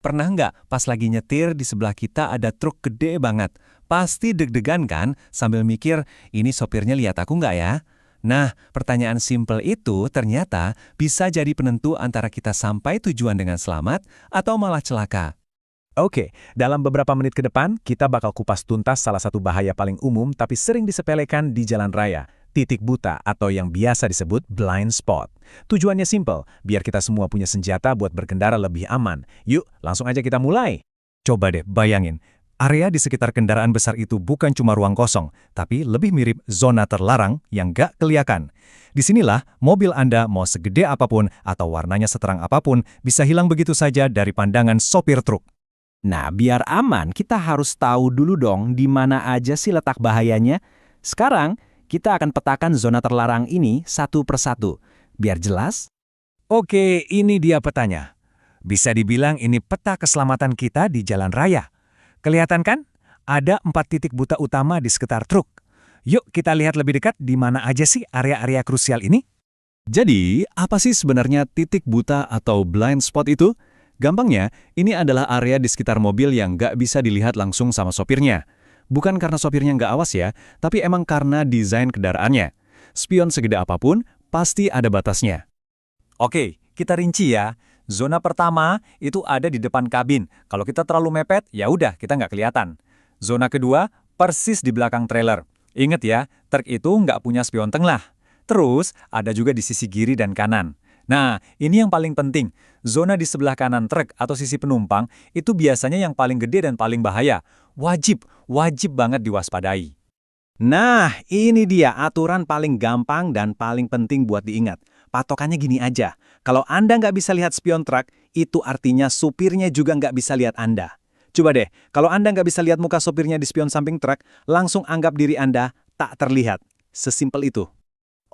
Pernah nggak pas lagi nyetir di sebelah kita ada truk gede banget? Pasti deg-degan kan sambil mikir, ini sopirnya lihat aku nggak ya? Nah, pertanyaan simpel itu ternyata bisa jadi penentu antara kita sampai tujuan dengan selamat atau malah celaka. Oke, dalam beberapa menit ke depan, kita bakal kupas tuntas salah satu bahaya paling umum tapi sering disepelekan di jalan raya, titik buta atau yang biasa disebut blind spot. Tujuannya simpel, biar kita semua punya senjata buat berkendara lebih aman. Yuk, langsung aja kita mulai. Coba deh bayangin, area di sekitar kendaraan besar itu bukan cuma ruang kosong, tapi lebih mirip zona terlarang yang nggak kelihatan. Disinilah mobil Anda mau segede apapun atau warnanya seterang apapun bisa hilang begitu saja dari pandangan sopir truk. Nah, biar aman, kita harus tahu dulu dong di mana aja sih letak bahayanya. Sekarang, kita akan petakan zona terlarang ini satu persatu. Biar jelas. Oke, ini dia petanya. Bisa dibilang ini peta keselamatan kita di jalan raya. Kelihatan kan? Ada 4 titik buta utama di sekitar truk. Yuk kita lihat lebih dekat di mana aja sih area-area krusial ini. Jadi, apa sih sebenarnya titik buta atau blind spot itu? Gampangnya, ini adalah area di sekitar mobil yang nggak bisa dilihat langsung sama sopirnya. Bukan karena sopirnya nggak awas ya, tapi emang karena desain kendaraannya. Spion segede apapun, pasti ada batasnya. Oke, kita rinci ya. Zona pertama itu ada di depan kabin. Kalau kita terlalu mepet, ya udah kita nggak kelihatan. Zona kedua, persis di belakang trailer. Ingat ya, truk itu nggak punya spion tengah. Terus, ada juga di sisi kiri dan kanan. Nah, ini yang paling penting. Zona di sebelah kanan truk atau sisi penumpang itu biasanya yang paling gede dan paling bahaya. Wajib banget diwaspadai. Nah, ini dia aturan paling gampang dan paling penting buat diingat. Patokannya gini aja, kalau Anda nggak bisa lihat spion truk, itu artinya supirnya juga nggak bisa lihat Anda. Coba deh, kalau Anda nggak bisa lihat muka sopirnya di spion samping truk, langsung anggap diri Anda tak terlihat. Sesimpel itu.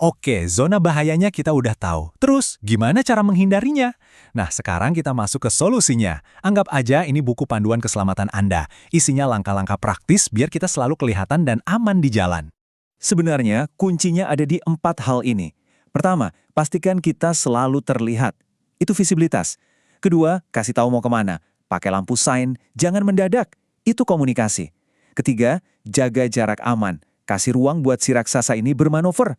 Oke, zona bahayanya kita udah tahu. Terus, gimana cara menghindarinya? Nah, sekarang kita masuk ke solusinya. Anggap aja ini buku panduan keselamatan Anda. Isinya langkah-langkah praktis biar kita selalu kelihatan dan aman di jalan. Sebenarnya, kuncinya ada di 4 hal ini. Pertama, pastikan kita selalu terlihat. Itu visibilitas. Kedua, kasih tahu mau kemana. Pakai lampu sign, jangan mendadak. Itu komunikasi. Ketiga, jaga jarak aman. Kasih ruang buat si raksasa ini bermanuver.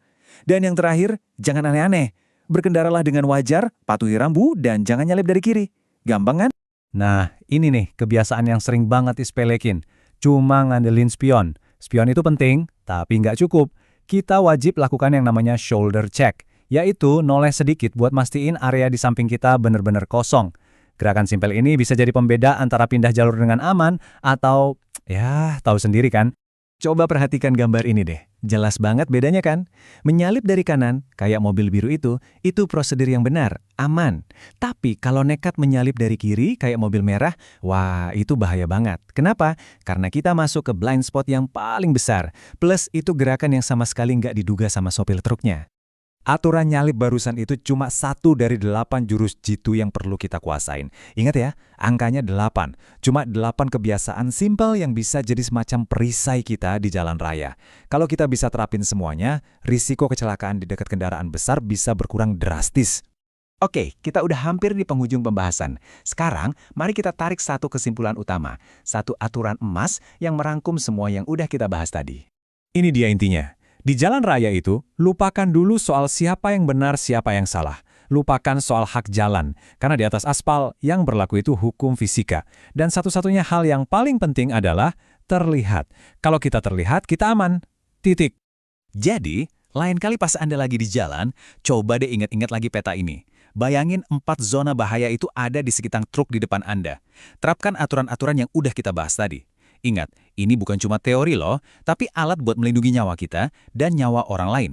Dan yang terakhir, jangan aneh-aneh. Berkendaralah dengan wajar, patuhi rambu, dan jangan nyalip dari kiri. Gampang kan? Nah, ini nih kebiasaan yang sering banget dispelekin. Cuma ngandelin spion. Spion itu penting, tapi nggak cukup. Kita wajib lakukan yang namanya shoulder check, yaitu noleh sedikit buat mastiin area di samping kita benar-benar kosong. Gerakan simpel ini bisa jadi pembeda antara pindah jalur dengan aman atau, ya, tahu sendiri kan. Coba perhatikan gambar ini deh. Jelas banget bedanya kan? Menyalip dari kanan, kayak mobil biru itu prosedur yang benar, aman. Tapi kalau nekat menyalip dari kiri, kayak mobil merah, wah itu bahaya banget. Kenapa? Karena kita masuk ke blind spot yang paling besar. Plus itu gerakan yang sama sekali nggak diduga sama sopir truknya. Aturan nyalip barusan itu cuma 1 dari 8 jurus jitu yang perlu kita kuasain. Ingat ya, angkanya 8. Cuma 8 kebiasaan simpel yang bisa jadi semacam perisai kita di jalan raya. Kalau kita bisa terapin semuanya, risiko kecelakaan di dekat kendaraan besar bisa berkurang drastis. Oke, kita udah hampir di penghujung pembahasan. Sekarang, mari kita tarik satu kesimpulan utama. Satu aturan emas yang merangkum semua yang udah kita bahas tadi. Ini dia intinya. Di jalan raya itu, lupakan dulu soal siapa yang benar, siapa yang salah. Lupakan soal hak jalan, karena di atas aspal yang berlaku itu hukum fisika. Dan satu-satunya hal yang paling penting adalah terlihat. Kalau kita terlihat, kita aman. Titik. Jadi, lain kali pas Anda lagi di jalan, coba deh ingat-ingat lagi peta ini. Bayangin 4 zona bahaya itu ada di sekitar truk di depan Anda. Terapkan aturan-aturan yang udah kita bahas tadi. Ingat, ini bukan cuma teori loh, tapi alat buat melindungi nyawa kita dan nyawa orang lain.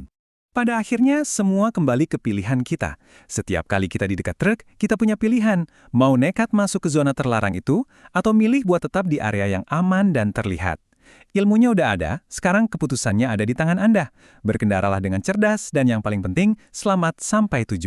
Pada akhirnya, semua kembali ke pilihan kita. Setiap kali kita di dekat truk, kita punya pilihan. Mau nekat masuk ke zona terlarang itu, atau milih buat tetap di area yang aman dan terlihat. Ilmunya udah ada, sekarang keputusannya ada di tangan Anda. Berkendaralah dengan cerdas, dan yang paling penting, selamat sampai tujuan.